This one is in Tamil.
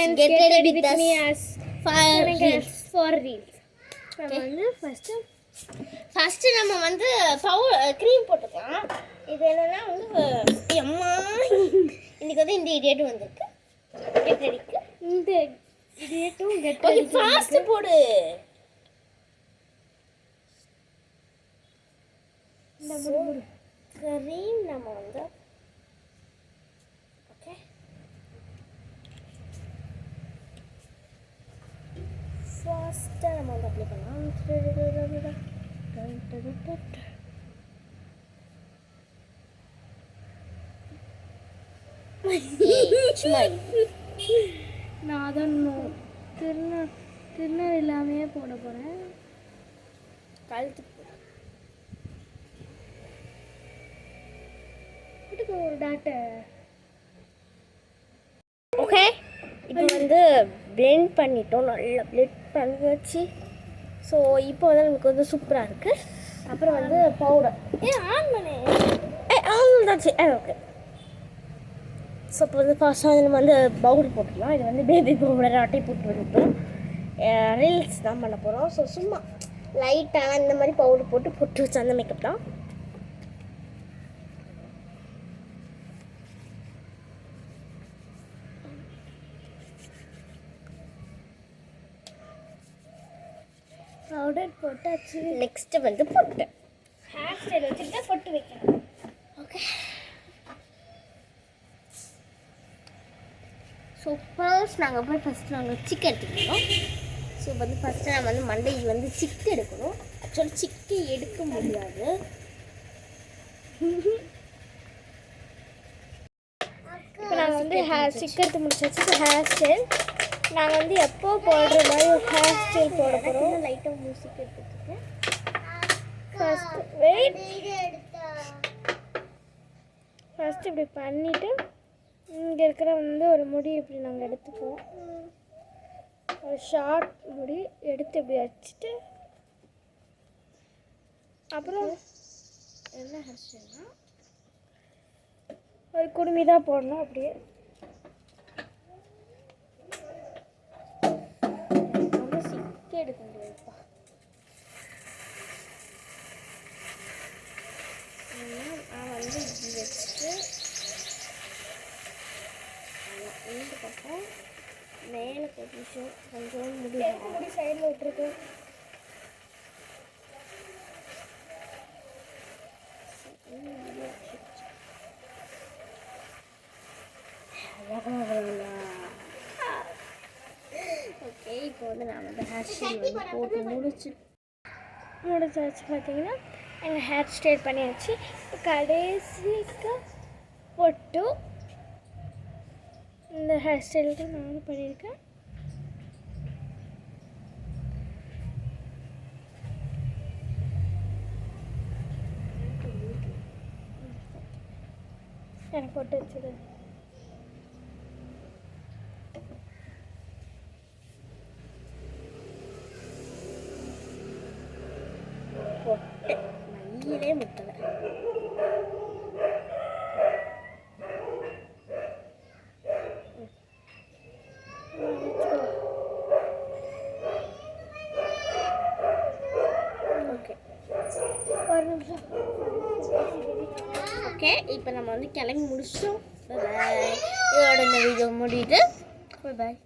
friends, get ready with me as for reels. நம்ம வந்து ஃபர்ஸ்ட் நம்ம வந்து க்ரீம் போட்டுக்கலாம். இது என்னன்னா வந்து அம்மா இன்னைக்கு வந்து இந்த இடியட் வந்திருக்கு. கெட் ரெடிக்கு இந்த இடியட்டும் கெட் ரெடி ஃபாஸ்ட் போடு. நம்ம க்ரீம் நம்ம வந்து ஓகே ஃபாஸ்ட்டாக நம்ம வந்து அப்ளை பண்ணலாம். நான் அதான் திருநா இல்லாமையே போட போகிறேன். கழுத்துக்கு ஒரு டாக்டர். ஓகே, இப்போ வந்து பிளெண்ட் பண்ணிட்டோம். நல்லா பிளெண்ட் பண்ணி வச்சு ஸோ இப்போ வந்து நமக்கு வந்து சூப்பராக இருக்குது. அப்புறம் வந்து பவுடர் ஆன் பண்ணு ஆன் தாச்சு. ஓகே, ஸோ இப்போ வந்து ஃபர்ஸ்ட் வந்து நம்ம வந்து பவுடர் போட்டுக்கலாம். இது வந்து பேபி பவுடர் அட்டை போட்டு வந்துட்டோம். ரீல்ஸ் தான் பண்ண போகிறோம். ஸோ சும்மா லைட்டாக இந்த மாதிரி பவுடர் போட்டு வச்சு அந்த மேக்கப் தான். பவுடர் போட்டாச்சு. நெக்ஸ்ட்டு வந்து பொட்டு ஹேர் ஸ்டைல் வச்சுட்டு பொட்டு வைக்கணும். ஓகே, ஸோ ஃபர்ஸ்ட் நாங்கள் போய் நாங்கள் சிக்கு எடுத்துக்கணும். ஸோ வந்து ஃபஸ்ட்டு நம்ம வந்து மண்டைக்கு வந்து சிக்கு எடுக்கணும். ஆக்சுவலி சிக்கு எடுக்க முடியாது. இப்போ நாங்கள் வந்து சிக்கு எடுத்து முடிச்சாச்சு. ஹேர் ஸ்டைல் நாங்கள் வந்து எப்போ போடுற மாதிரி ஹேர் ஸ்டைல் போட போகிறோம். லைட்டாக மியூசிக் எடுத்துக்கிட்டேன். ஃபஸ்ட்டு இப்படி பண்ணிவிட்டு இங்கே இருக்கிற வந்து ஒரு முடி இப்படி நாங்கள் எடுத்துக்குவோம். ஒரு ஷார்ட் முடி எடுத்து இப்படி வச்சுட்டு அப்புறம் என்ன ஹேர் ஸ்டைல்னால் ஒரு குடுமி தான் போடணும். அப்படியே எடுக்க முடியாதுப்பா. நான் வந்து இப்படி வச்சுட்டு இந்த பக்கம் மேலே கொஞ்சம் முடி சைடில் விட்டுருக்கு. ஓகே, இப்போ வந்து நான் வந்து ஹேர் ஸ்டைல் வந்து போட்டு முடிச்சாச்சு. பார்த்தீங்கன்னா எங்கள் ஹேர் ஸ்டைல் பண்ணியாச்சு. இப்போ கடைசிக்கு பொட்டு இந்த ஹேர் ஸ்டைலுக்கு நானும் பண்ணியிருக்கேன். எனக்கு பொட்டு வச்சுடு. பொட்டு மையிலே முட்டலை. ஓகே, இப்போ நம்ம வந்து கிளம்பி முடிச்சிட்டோம். பாய். இதோட இந்த வீடியோ முடியுது. பாய்.